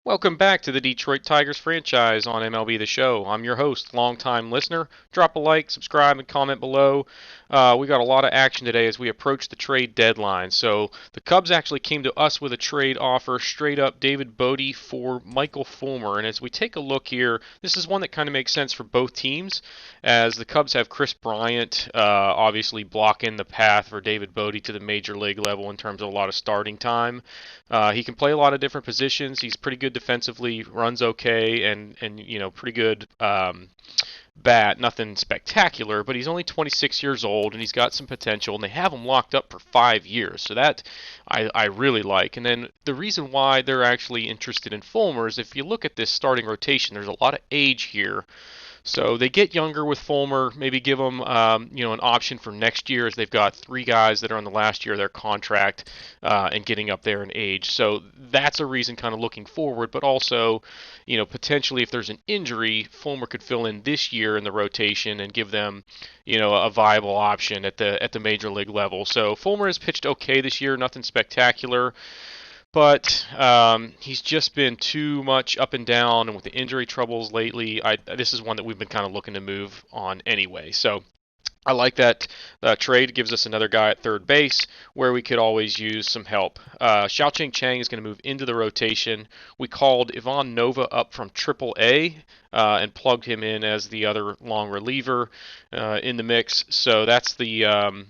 Welcome back to the Detroit Tigers franchise on MLB the Show. I'm your host, longtime listener. Drop a like, subscribe, and comment below. We got a lot of action today as we approach the trade deadline. So the Cubs actually came to us with a trade offer, straight up David Bote for Michael Fulmer. And as we take a look here, this is one that kind of makes sense for both teams, as the Cubs have Chris Bryant obviously blocking the path for David Bote to the major league level in terms of a lot of starting time. He can play a lot of different positions. He's pretty good defensively, runs okay, and pretty good bat. Nothing spectacular, but he's only 26 years old and he's got some potential. And they have him locked up for 5 years, so that I really like. And then the reason why they're actually interested in Fulmer is if you look at this starting rotation, there's a lot of age here. So they get younger with Fulmer, maybe give them an option for next year, as they've got three guys that are on the last year of their contract and getting up there in age. So that's a reason kind of looking forward, but also, potentially if there's an injury, Fulmer could fill in this year in the rotation and give them, a viable option at the major league level. So Fulmer has pitched okay this year, nothing spectacular. But he's just been too much up and down, and with the injury troubles lately, this is one that we've been kind of looking to move on anyway. So I like that trade. It gives us another guy at third base where we could always use some help. Xiaoqing Chang is going to move into the rotation. We called Ivan Nova up from Triple-A and plugged him in as the other long reliever in the mix. So that's the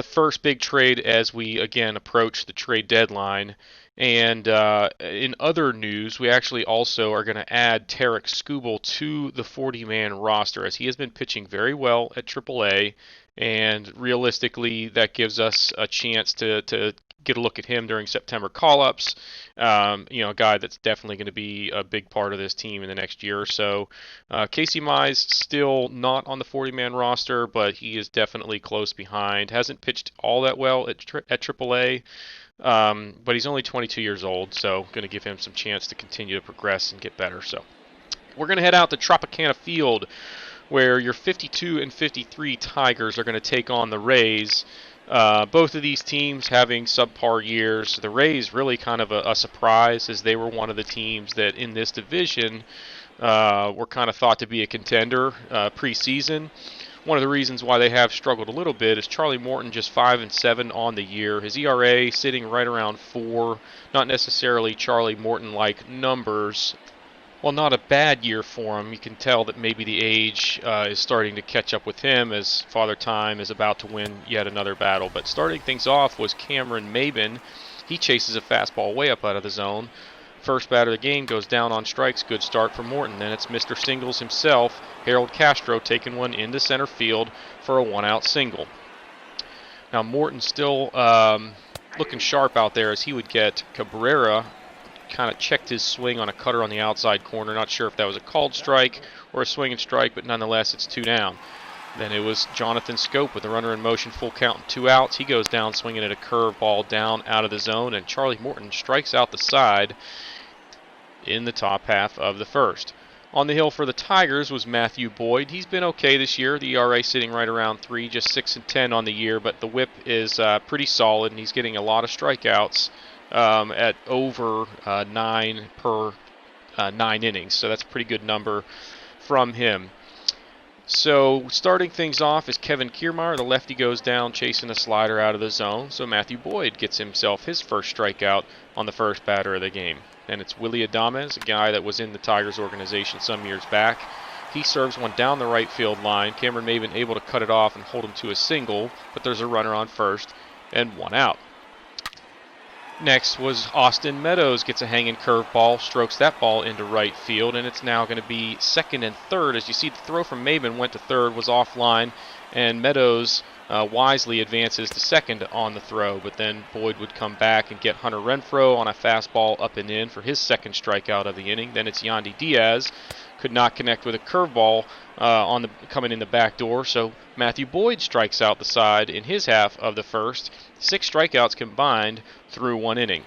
first big trade as we, again, approach the trade deadline. And in other news, we actually also are going to add Tarek Skubal to the 40-man roster, as he has been pitching very well at AAA. And realistically, that gives us a chance to get a look at him during September call-ups. A guy that's definitely going to be a big part of this team in the next year or so. Casey Mize still not on the 40-man roster, but he is definitely close behind. Hasn't pitched all that well at AAA, but he's only 22 years old, so going to give him some chance to continue to progress and get better. So we're going to head out to Tropicana Field, where your 52 and 53 Tigers are going to take on the Rays. Both of these teams having subpar years. The Rays really kind of a surprise, as they were one of the teams that in this division were kind of thought to be a contender preseason. One of the reasons why they have struggled a little bit is Charlie Morton just 5-7 on the year. His ERA sitting right around 4. Not necessarily Charlie Morton-like numbers. Well, not a bad year for him. You can tell that maybe the age is starting to catch up with him, as Father Time is about to win yet another battle. But starting things off was Cameron Maybin. He chases a fastball way up out of the zone. First batter of the game goes down on strikes. Good start for Morton. Then it's Mr. Singles himself, Harold Castro, taking one into center field for a one-out single. Now Morton still looking sharp out there, as he would get Cabrera. Kind of checked his swing on a cutter on the outside corner. Not sure if that was a called strike or a swing and strike, but nonetheless, it's 2 down. Then it was Jonathan Scope with a runner in motion, full count and 2 outs. He goes down swinging at a curveball down out of the zone, and Charlie Morton strikes out the side in the top half of the first. On the hill for the Tigers was Matthew Boyd. He's been okay this year. The ERA sitting right around 3, just 6-10 on the year, but the whip is pretty solid, and he's getting a lot of strikeouts. At over 9 per 9 innings. So that's a pretty good number from him. So starting things off is Kevin Kiermaier. The lefty goes down chasing a slider out of the zone. So Matthew Boyd gets himself his first strikeout on the first batter of the game. And it's Willie Adames, a guy that was in the Tigers organization some years back. He serves one down the right field line. Cameron Maybin able to cut it off and hold him to a single, but there's a runner on first and 1 out. Next was Austin Meadows, gets a hanging curveball, strokes that ball into right field, and it's now going to be second and third. As you see, the throw from Maybin went to third, was offline, and Meadows wisely advances to second on the throw, but then Boyd would come back and get Hunter Renfroe on a fastball up and in for his second strikeout of the inning. Then it's Yandy Diaz, could not connect with a curveball coming in the back door, so Matthew Boyd strikes out the side in his half of the first. 6 strikeouts combined through 1 inning.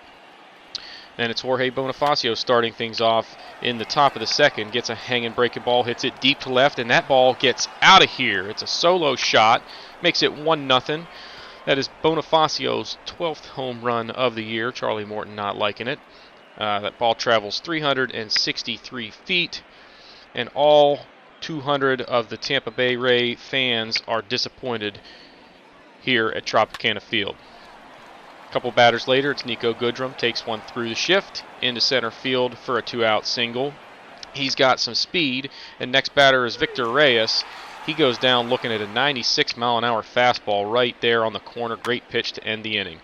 And it's Jorge Bonifacio starting things off in the top of the second. Gets a hanging breaking ball, hits it deep to left, and that ball gets out of here. It's a solo shot, makes it 1-0. That is Bonifacio's 12th home run of the year. Charlie Morton not liking it. That ball travels 363 feet, and all 200 of the Tampa Bay Ray fans are disappointed here at Tropicana Field. A couple batters later, it's Niko Goodrum, takes one through the shift into center field for a 2-out single. He's got some speed, and next batter is Victor Reyes. He goes down looking at a 96-mile-an-hour fastball right there on the corner. Great pitch to end the inning.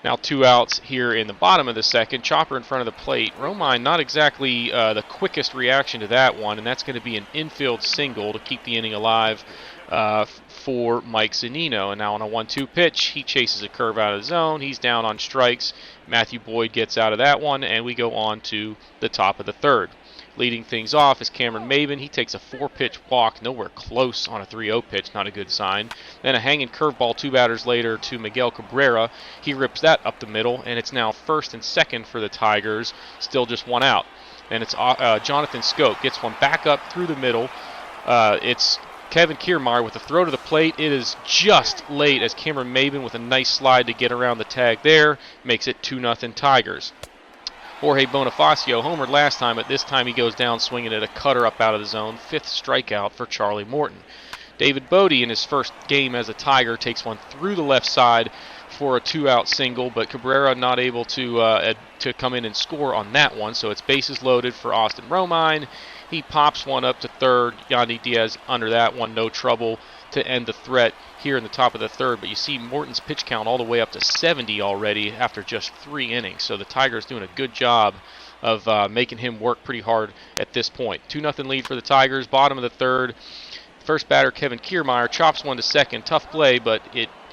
Now 2 outs here in the bottom of the second. Chopper in front of the plate. Romine, not exactly the quickest reaction to that one, and that's going to be an infield single to keep the inning alive for Mike Zunino. And now on a 1-2 pitch, he chases a curve out of the zone. He's down on strikes. Matthew Boyd gets out of that one, and we go on to the top of the third. Leading things off is Cameron Maben. He takes a 4-pitch walk, nowhere close on a 3-0 pitch, not a good sign. Then a hanging curveball 2 batters later to Miguel Cabrera. He rips that up the middle, and it's now first and second for the Tigers, still just 1 out. And it's Jonathan Scope gets one back up through the middle. It's Kevin Kiermaier with a throw to the plate. It is just late as Cameron Maben with a nice slide to get around the tag there makes it 2-0 Tigers. Jorge Bonifacio homered last time, but this time he goes down swinging at a cutter up out of the zone. 5th strikeout for Charlie Morton. David Bodie in his first game as a Tiger takes one through the left side for a 2-out single, but Cabrera not able to come in and score on that one, so it's bases loaded for Austin Romine. He pops one up to third. Yandy Diaz under that one, no trouble to end the threat here in the top of the third. But you see Morton's pitch count all the way up to 70 already after just 3 innings. So the Tigers doing a good job of making him work pretty hard at this point. 2-0 lead for the Tigers, bottom of the third. First batter, Kevin Kiermaier, chops one to second. Tough play, but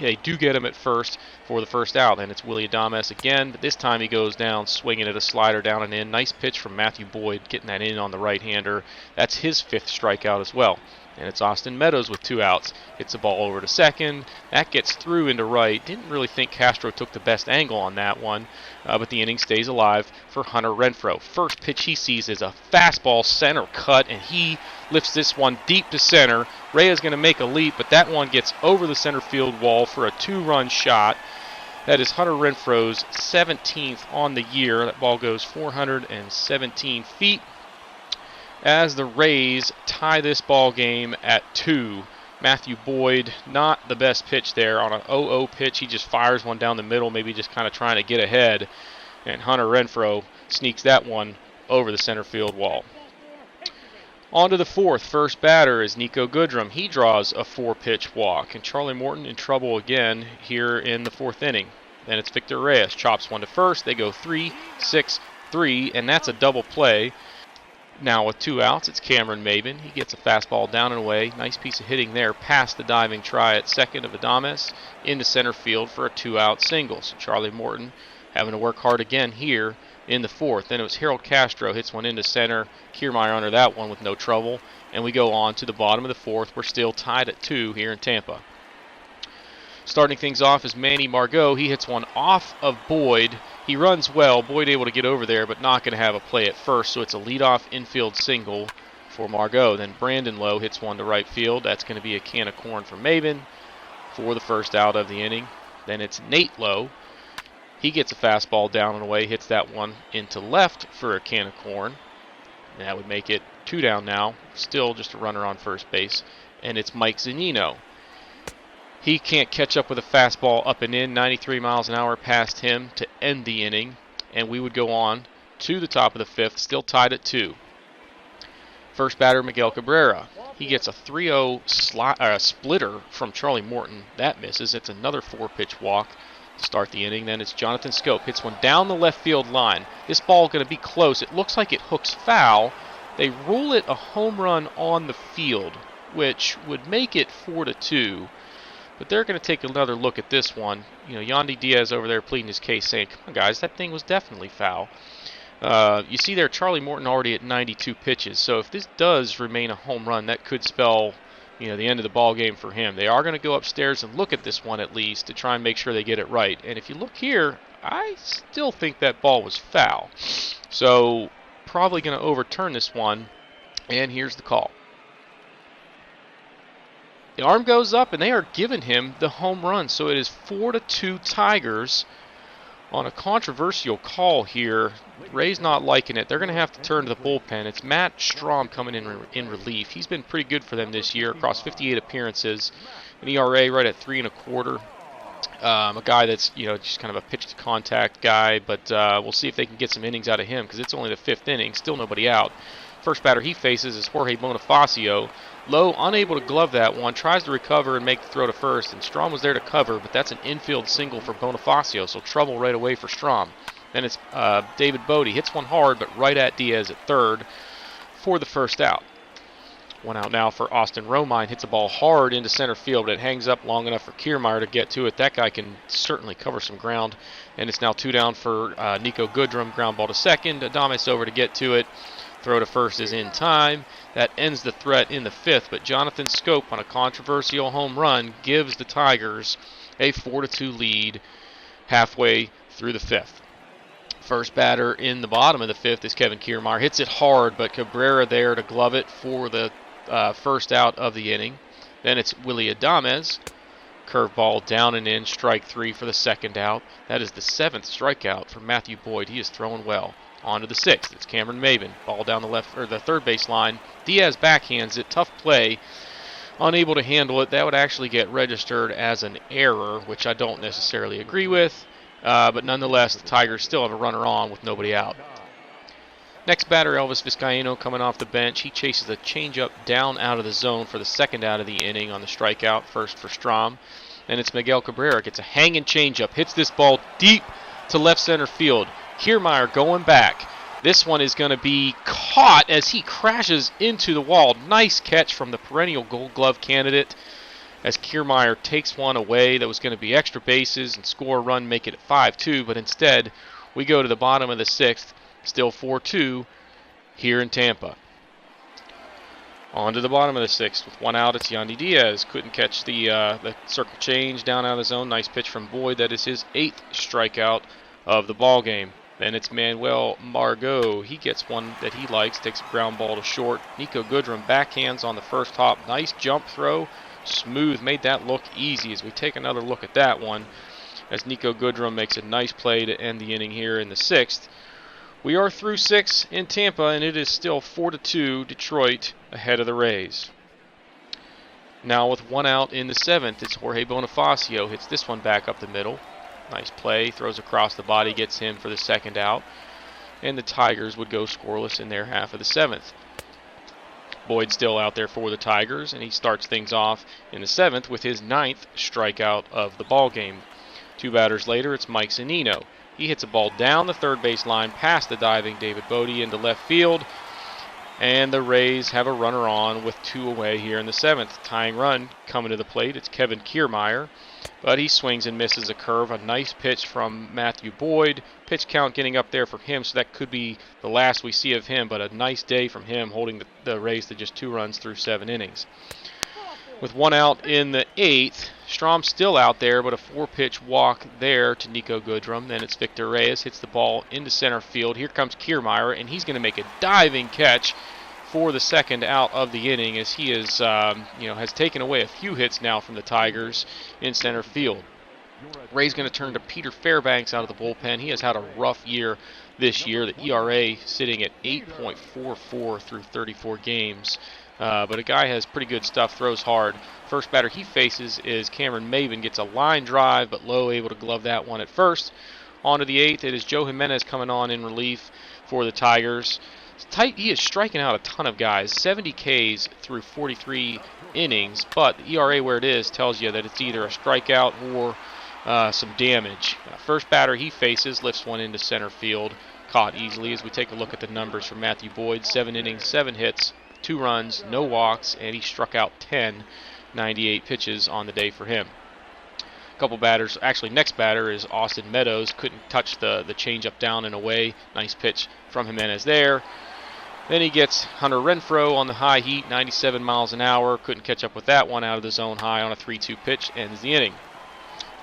they do get him at first for the first out. And it's Willy Adames again, but this time he goes down swinging at a slider down and in. Nice pitch from Matthew Boyd, getting that in on the right-hander. That's his 5th strikeout as well. And it's Austin Meadows with 2 outs. Hits the ball over to second. That gets through into right. Didn't really think Castro took the best angle on that one, but the inning stays alive for Hunter Renfroe. First pitch he sees is a fastball center cut, and he lifts this one deep to center. Reyes going to make a leap, but that one gets over the center field wall for a 2-run shot. That is Hunter Renfroe's 17th on the year. That ball goes 417 feet. As the Rays tie this ball game at 2. Matthew Boyd, not the best pitch there. On an 0-0 pitch, he just fires one down the middle, maybe just kind of trying to get ahead. And Hunter Renfroe sneaks that one over the center field wall. On to the fourth. First batter is Niko Goodrum. He draws a 4-pitch walk. And Charlie Morton in trouble again here in the 4th inning. Then it's Victor Reyes. Chops one to first. They go 3-6-3, and that's a double play. Now with 2 outs, it's Cameron Maben. He gets a fastball down and away. Nice piece of hitting there past the diving try at second of Adames into center field for a 2-out single. So Charlie Morton having to work hard again here in the 4th. Then it was Harold Castro hits one into center. Kiermaier under that one with no trouble. And we go on to the bottom of the 4th. We're still tied at 2 here in Tampa. Starting things off is Manny Margot. He hits one off of Boyd. He runs well. Boyd able to get over there, but not going to have a play at first, so it's a leadoff infield single for Margot. Then Brandon Lowe hits one to right field. That's going to be a can of corn for Maben for the first out of the inning. Then it's Nate Lowe. He gets a fastball down and away, hits that one into left for a can of corn. And that would make it 2 down now. Still just a runner on first base. And it's Mike Zunino. He can't catch up with a fastball up and in, 93 miles an hour past him to end the inning. And we would go on to the top of the 5th, still tied at 2. First batter, Miguel Cabrera. He gets a 3-0 splitter from Charlie Morton. That misses. It's another 4-pitch walk to start the inning. Then it's Jonathan Scope. Hits one down the left field line. This ball going to be close. It looks like it hooks foul. They rule it a home run on the field, which would make it 4-2. But they're going to take another look at this one. You know, Yandy Diaz over there pleading his case, saying, come on, guys, that thing was definitely foul. You see there, Charlie Morton already at 92 pitches. So if this does remain a home run, that could spell, you know, the end of the ball game for him. They are going to go upstairs and look at this one at least to try and make sure they get it right. And if you look here, I still think that ball was foul. So probably going to overturn this one. And here's the call. The arm goes up, and they are giving him the home run. So it is 4-2 Tigers On a controversial call here, Ray's not liking it. They're going to have to turn to the bullpen. It's Matt Strom coming in relief. He's been pretty good for them this year across 58 appearances, an ERA right at 3.25. A guy that's just kind of a pitch to contact guy, but we'll see if they can get some innings out of him because it's only the 5th inning, still nobody out. First batter he faces is Jorge Bonifacio. Lowe unable to glove that one, tries to recover and make the throw to first, and Strom was there to cover, but that's an infield single for Bonifacio, so trouble right away for Strom. Then it's David Bodie, hits one hard, but right at Diaz at third for the first out. One out now for Austin Romine, hits a ball hard into center field, but it hangs up long enough for Kiermaier to get to it. That guy can certainly cover some ground, and it's now 2 down for Nico Goodrum, ground ball to second. Adames over to get to it. Throw to first is in time. That ends the threat in the 5th, but Jonathan Scope on a controversial home run gives the Tigers a 4-2 lead halfway through the 5th. First batter in the bottom of the 5th is Kevin Kiermaier. Hits it hard, but Cabrera there to glove it for the first out of the inning. Then it's Willie Adames. Curveball down and in, strike 3 for the second out. That is the 7th strikeout for Matthew Boyd. He is throwing well. On to the 6th. It's Cameron Maben. Ball down the third base line. Diaz backhands it. Tough play. Unable to handle it. That would actually get registered as an error, which I don't necessarily agree with. But nonetheless, the Tigers still have a runner on with nobody out. Next batter, Elvis Vizcaíno coming off the bench. He chases a changeup down out of the zone for the second out of the inning on the strikeout. First for Strom. Then it's Miguel Cabrera. Gets a hanging changeup. Hits this ball deep to left center field. Kiermaier going back. This one is going to be caught as he crashes into the wall. Nice catch from the perennial Gold Glove candidate as Kiermaier takes one away that was going to be extra bases and score a run, make it 5-2. But instead, we go to the bottom of the 6th, still 4-2 here in Tampa. On to the bottom of the 6th with one out. It's Yandy Diaz. Couldn't catch the circle change down out of the zone. Nice pitch from Boyd. That is his 8th strikeout of the ball game. Then it's Manuel Margot. He gets one that he likes, takes a ground ball to short. Nico Goodrum backhands on the first hop. Nice jump throw. Smooth. Made that look easy as we take another look at that one as Nico Goodrum makes a nice play to end the inning here in the 6th. We are through 6 in Tampa, and it is still 4-2 Detroit ahead of the Rays. Now with one out in the 7th, it's Jorge Bonifacio. Hits this one back up the middle. Nice play, throws across the body, gets him for the second out. And the Tigers would go scoreless in their half of the 7th. Boyd still out there for the Tigers, and he starts things off in the 7th with his 9th strikeout of the ball game. 2 batters later, it's Mike Zunino. He hits a ball down the third base line past the diving David Bodie into left field. And the Rays have a runner on with 2 away here in the 7th. Tying run coming to the plate, it's Kevin Kiermaier. But he swings and misses a curve. A nice pitch from Matthew Boyd. Pitch count getting up there for him, so that could be the last we see of him. But a nice day from him, holding the Rays to just 2 runs through 7 innings. With one out in the 8th, Strom's still out there, but a 4-pitch walk there to Nico Goodrum. Then it's Victor Reyes, hits the ball into center field. Here comes Kiermaier, and he's going to make a diving catch for the second out of the inning as he is, has taken away a few hits now from the Tigers in center field. Ray's going to turn to Peter Fairbanks out of the bullpen. He has had a rough year this year. The ERA sitting at 8.44 through 34 games. But a guy has pretty good stuff, throws hard. First batter he faces is Cameron Maben. Gets a line drive, but Lowe able to glove that one at first. On to the 8th, it is Joe Jimenez coming on in relief for the Tigers. He is striking out a ton of guys, 70 Ks through 43 innings, but the ERA where it is tells you that it's either a strikeout or some damage. First batter he faces lifts one into center field, caught easily as we take a look at the numbers for Matthew Boyd. 7 innings, 7 hits, 2 runs, no walks, and he struck out 10, 98 pitches on the day for him. Couple batters, actually next batter is Austin Meadows. Couldn't touch the changeup down and away. Nice pitch from Jimenez there. Then he gets Hunter Renfroe on the high heat, 97 miles an hour. Couldn't catch up with that one out of the zone high on a 3-2 pitch. Ends the inning.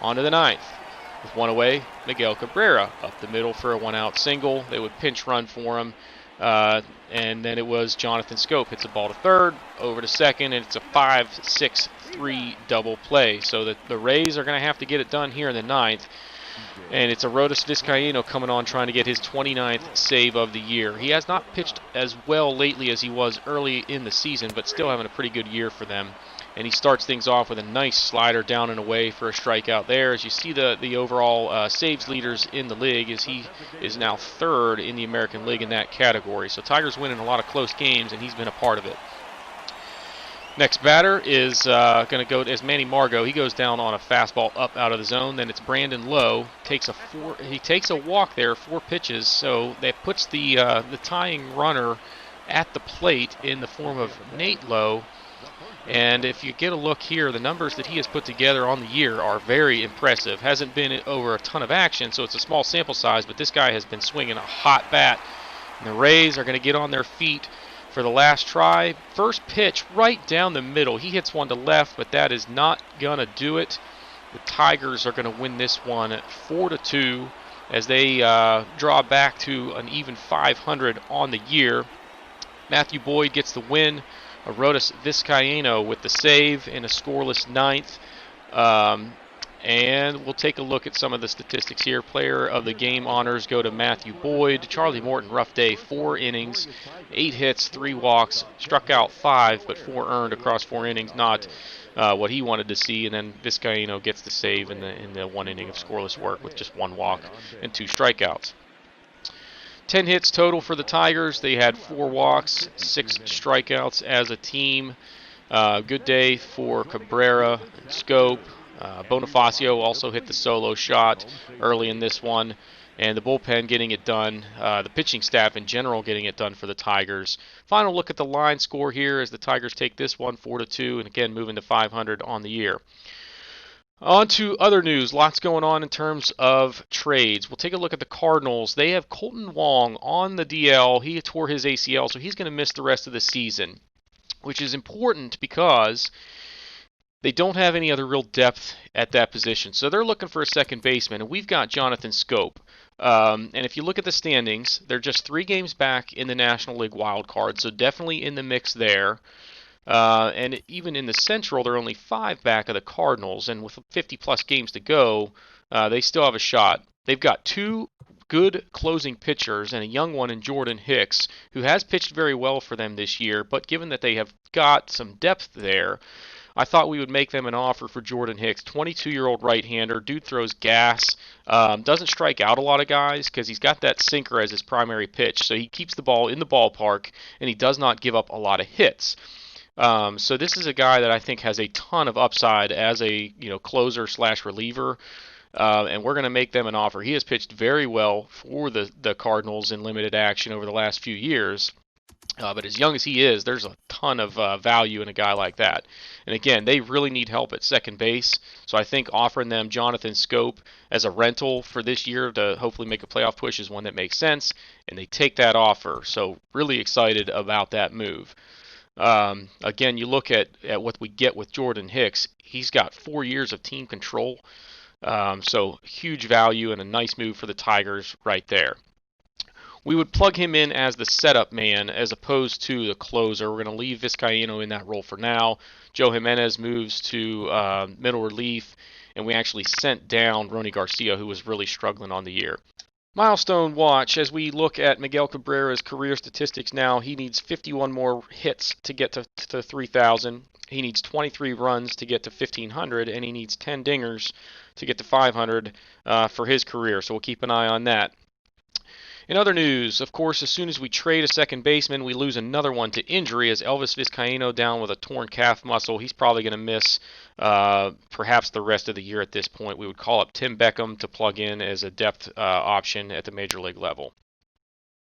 On to the 9th. With one away, Miguel Cabrera up the middle for a 1-out single. They would pinch run for him. And then it was Jonathan Scope. Hits a ball to third, over to second, and it's a 5-6-3 double play. So the Rays are going to have to get it done here in the 9th. And it's Arodys Vizcaíno coming on trying to get his 29th save of the year. He has not pitched as well lately as he was early in the season, but still having a pretty good year for them. And he starts things off with a nice slider down and away for a strikeout there. As you see the overall saves leaders in the league, as he is now third in the American League in that category. So Tigers winning a lot of close games, and he's been a part of it. Next batter is going to go as Manny Margot. He goes down on a fastball up out of the zone. Then it's Brandon Lowe. He takes a walk there, 4 pitches. So that puts the tying runner at the plate in the form of Nate Lowe. And if you get a look here, the numbers that he has put together on the year are very impressive. Hasn't been over a ton of action, so it's a small sample size, but this guy has been swinging a hot bat. And the Rays are going to get on their feet for the last try. First pitch right down the middle. He hits one to left, but that is not going to do it. The Tigers are going to win this one 4-2 as they draw back to an even 500 on the year. Matthew Boyd gets the win. Arodys Vizcaíno with the save in a scoreless ninth. And we'll take a look at some of the statistics here. Player of the game honors go to Matthew Boyd. Charlie Morton, rough day, 4 innings, 8 hits, 3 walks, struck out 5, but 4 earned across 4 innings. Not what he wanted to see. And then Vizcaíno gets the save in the 1 inning of scoreless work with just 1 walk and 2 strikeouts. 10 hits total for the Tigers. They had 4 walks, 6 strikeouts as a team. Good day for Cabrera and Scope. Bonifacio also hit the solo shot early in this one. And the bullpen getting it done. The pitching staff in general getting it done for the Tigers. Final look at the line score here as the Tigers take this one 4-2 and again moving to 500 on the year. On to other news. Lots going on in terms of trades. We'll take a look at the Cardinals. They have Colton Wong on the DL. He tore his ACL, so he's going to miss the rest of the season, which is important because they don't have any other real depth at that position. So they're looking for a second baseman, and we've got Jonathan Scope. And if you look at the standings, they're just 3 games back in the National League wild card, so definitely in the mix there. And even in the Central, they're only 5 back of the Cardinals, and with 50-plus games to go, they still have a shot. They've got 2 good closing pitchers and a young one in Jordan Hicks, who has pitched very well for them this year, but given that they have got some depth there, I thought we would make them an offer for Jordan Hicks, 22-year-old right-hander. Dude throws gas, doesn't strike out a lot of guys because he's got that sinker as his primary pitch, so he keeps the ball in the ballpark, and he does not give up a lot of hits. So this is a guy that I think has a ton of upside as a closer / reliever, and we're going to make them an offer. He has pitched very well for the Cardinals in limited action over the last few years, but as young as he is, there's a ton of value in a guy like that. And again, they really need help at second base, so I think offering them Jonathan Scope as a rental for this year to hopefully make a playoff push is one that makes sense, and they take that offer. So really excited about that move. Again, you look at what we get with Jordan Hicks. He's got 4 years of team control, so huge value and a nice move for the Tigers right there. We would plug him in as the setup man as opposed to the closer. We're going to leave Vizcaíno in that role for now. Joe Jimenez moves to middle relief, and we actually sent down Ronny Garcia, who was really struggling on the year. Milestone watch as we look at Miguel Cabrera's career statistics now. He needs 51 more hits to get to 3,000. He needs 23 runs to get to 1,500, and he needs 10 dingers to get to 500 for his career. So we'll keep an eye on that. In other news, of course, as soon as we trade a second baseman, we lose another one to injury as Elvis Vizcaíno down with a torn calf muscle. He's probably going to miss perhaps the rest of the year at this point. We would call up Tim Beckham to plug in as a depth option at the major league level.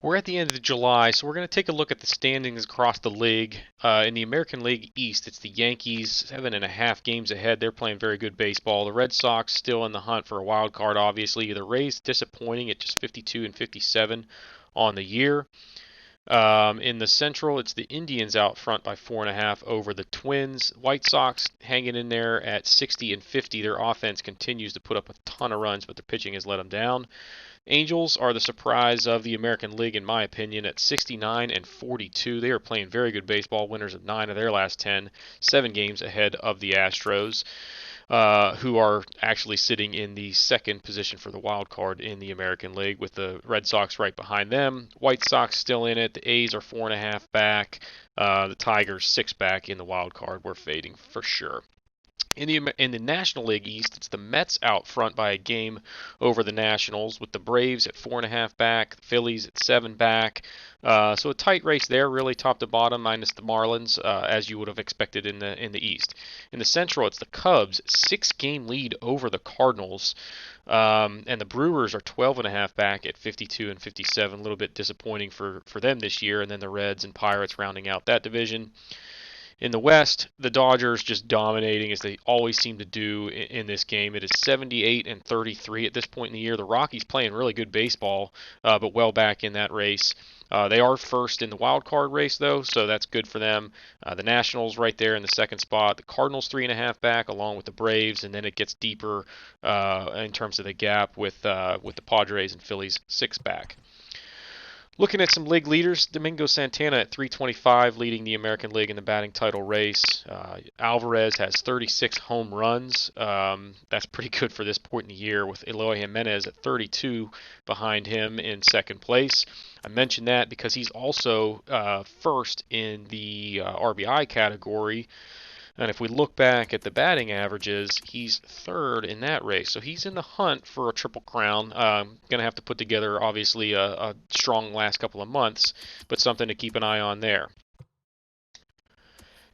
We're at the end of July, so we're going to take a look at the standings across the league. In the American League East, it's the Yankees, 7.5 games ahead. They're playing very good baseball. The Red Sox still in the hunt for a wild card, obviously. The Rays disappointing at just 52 and 57 on the year. In the Central, it's the Indians out front by 4.5 over the Twins. White Sox hanging in there at 60 and 50. Their offense continues to put up a ton of runs, but their pitching has let them down. Angels are the surprise of the American League, in my opinion, at 69 and 42. They are playing very good baseball, winners of 9 of their last 10, 7 games ahead of the Astros. who are actually sitting in the second position for the wild card in the American League, with the Red Sox right behind them. White Sox still in it. The A's are 4.5 back. The Tigers 6 back in the wild card. We're fading for sure. In the National League East, it's the Mets out front by a game over the Nationals, with the Braves at 4.5 back, the Phillies at 7 back. So a tight race there, really top to bottom, minus the Marlins, as you would have expected in the East. In the Central, it's the Cubs, 6-game lead over the Cardinals, and the Brewers are 12.5 back at 52 and 57. A little bit disappointing for them this year, and then the Reds and Pirates rounding out that division. In the West, the Dodgers just dominating as they always seem to do in this game. It is 78 and 33 at this point in the year. The Rockies playing really good baseball, but well back in that race. They are first in the wild card race, though, so that's good for them. The Nationals right there in the second spot. The Cardinals 3.5 back, along with the Braves, and then it gets deeper in terms of the gap with the Padres and Phillies 6 back. Looking at some league leaders, Domingo Santana at 325, leading the American League in the batting title race. Alvarez has 36 home runs. That's pretty good for this point in the year, with Eloy Jimenez at 32 behind him in second place. I mentioned that because he's also first in the RBI category. And if we look back at the batting averages, he's third in that race. So he's in the hunt for a triple crown. Going to have to put together, obviously, a strong last couple of months, but something to keep an eye on there.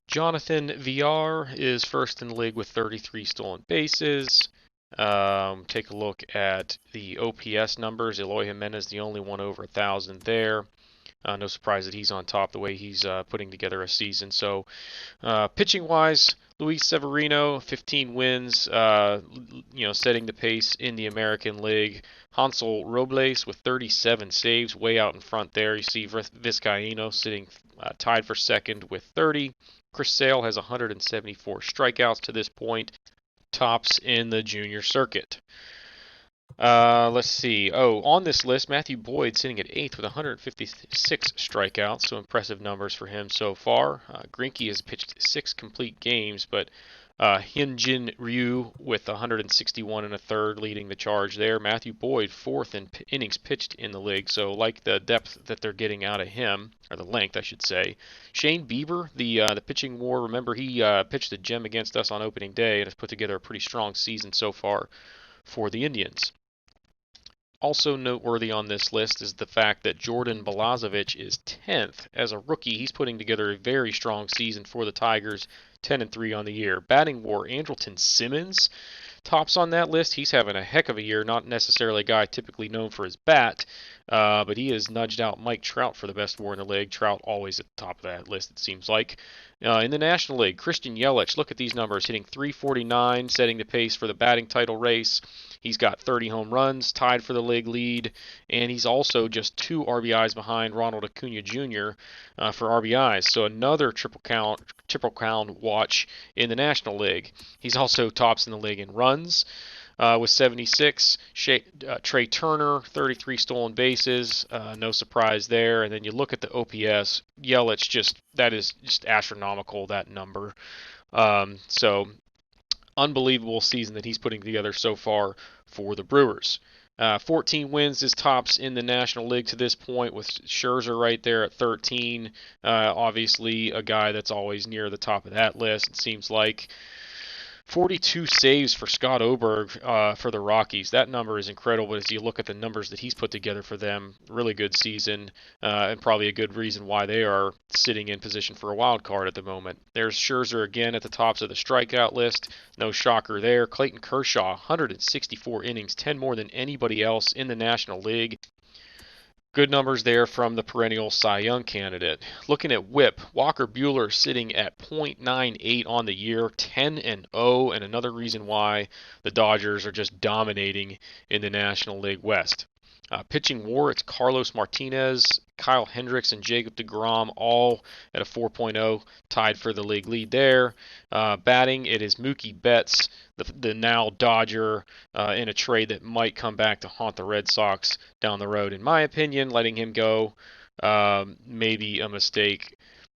Jonathan Villar is first in the league with 33 stolen bases. Take a look at the OPS numbers. Eloy Jimenez, the only one over 1,000 there. No surprise that he's on top the way he's putting together a season. So, pitching-wise, Luis Severino, 15 wins, setting the pace in the American League. Hansel Robles with 37 saves, way out in front there. You see Vizcaíno sitting tied for second with 30. Chris Sale has 174 strikeouts to this point, tops in the junior circuit. Let's see. On this list, Matthew Boyd sitting at 8th with 156 strikeouts, so impressive numbers for him so far. Greinke has pitched 6 complete games, but Hyunjin Ryu with 161 and a third leading the charge there. Matthew Boyd 4th in innings pitched in the league, so like the depth that they're getting out of him, or the length, I should say. Shane Bieber, the pitching war, remember he pitched a gem against us on opening day and has put together a pretty strong season so far for the Indians. Also noteworthy on this list is the fact that Jordan Balazovic is 10th as a rookie. He's putting together a very strong season for the Tigers, 10-3 on the year. Batting war, Andrelton Simmons tops on that list. He's having a heck of a year, not necessarily a guy typically known for his bat, but he has nudged out Mike Trout for the best war in the league. Trout always at the top of that list, it seems like. In the National League, Christian Yelich, look at these numbers, hitting 349, setting the pace for the batting title race. He's got 30 home runs, tied for the league lead, and he's also just 2 RBIs behind Ronald Acuna Jr. For RBIs. So another triple count watch in the National League. He's also tops in the league in runs with 76. Trey Turner, 33 stolen bases. No surprise there. And then you look at the OPS. Yelich, that is just astronomical, that number. So unbelievable season that he's putting together so far for the Brewers. 14 wins is tops in the National League to this point, with Scherzer right there at 13. Obviously, a guy that's always near the top of that list, it seems like. 42 saves for Scott Oberg for the Rockies. That number is incredible as you look at the numbers that he's put together for them. Really good season, and probably a good reason why they are sitting in position for a wild card at the moment. There's Scherzer again at the tops of the strikeout list. No shocker there. Clayton Kershaw, 164 innings, 10 more than anybody else in the National League. Good numbers there from the perennial Cy Young candidate. Looking at WHIP, Walker Buehler sitting at .98 on the year, 10-0, and another reason why the Dodgers are just dominating in the National League West. Pitching war, it's Carlos Martinez, Kyle Hendricks, and Jacob deGrom all at a 4.0, tied for the league lead there. Batting, it is Mookie Betts, the now Dodger, in a trade that might come back to haunt the Red Sox down the road. In my opinion, letting him go, maybe a mistake.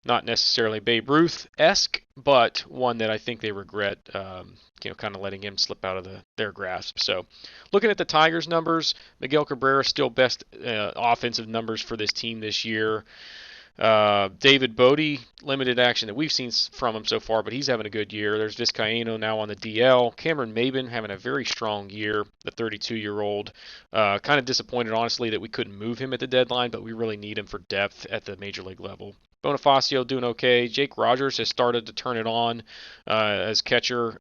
Not necessarily Babe Ruth-esque, but one that I think they regret, kind of letting him slip out of their grasp. So, looking at the Tigers' numbers, Miguel Cabrera still best offensive numbers for this team this year. David Bodie, limited action that we've seen from him so far, but he's having a good year. There's Vizcaíno now on the DL. Cameron Maybin having a very strong year, the 32-year-old. Kind of disappointed, honestly, that we couldn't move him at the deadline, but we really need him for depth at the major league level. Bonifacio doing okay. Jake Rogers has started to turn it on as catcher.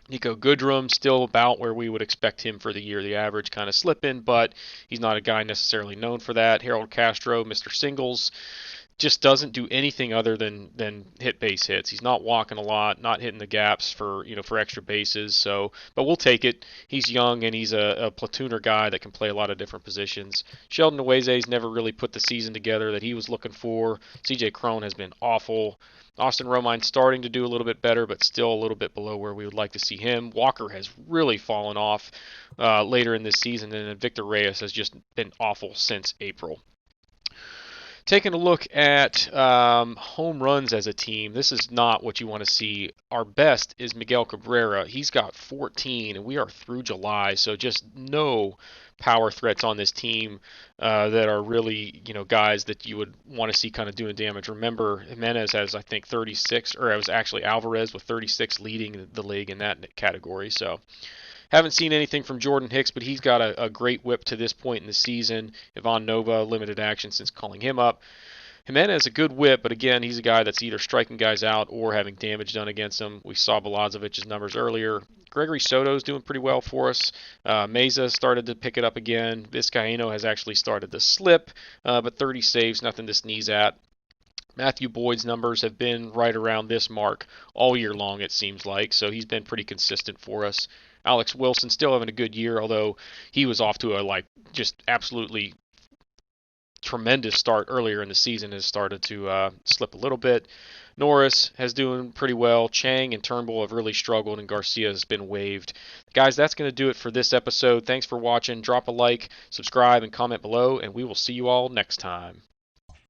Nico Goodrum still about where we would expect him for the year. The average kind of slipping, but he's not a guy necessarily known for that. Harold Castro, Mr. Singles, just doesn't do anything other than hit base hits. He's not walking a lot, not hitting the gaps for extra bases. So, but we'll take it. He's young and he's a platooner guy that can play a lot of different positions. Sheldon Newese's never really put the season together that he was looking for. CJ Cron has been awful. Austin Romine starting to do a little bit better, but still a little bit below where we would like to see him. Walker has really fallen off later in this season, and then Victor Reyes has just been awful since April. Taking a look at home runs as a team, this is not what you want to see. Our best is Miguel Cabrera. He's got 14, and we are through July, so just no power threats on this team that are really, guys that you would want to see kind of doing damage. Remember, Jimenez has, I think, 36, or it was actually Alvarez with 36 leading the league in that category. So haven't seen anything from Jordan Hicks, but he's got a great whip to this point in the season. Ivan Nova, limited action since calling him up. Jimenez a good whip, but again, he's a guy that's either striking guys out or having damage done against him. We saw Belazovic's numbers earlier. Gregory Soto's doing pretty well for us. Meza started to pick it up again. Vizcaíno has actually started to slip, but 30 saves, nothing to sneeze at. Matthew Boyd's numbers have been right around this mark all year long, it seems like, so he's been pretty consistent for us. Alex Wilson still having a good year, although he was off to a just absolutely tremendous start earlier in the season, has started to slip a little bit. Norris has doing pretty well. Chang and Turnbull have really struggled, and Garcia has been waived. Guys, that's going to do it for this episode. Thanks for watching. Drop a like, subscribe, and comment below, and we will see you all next time.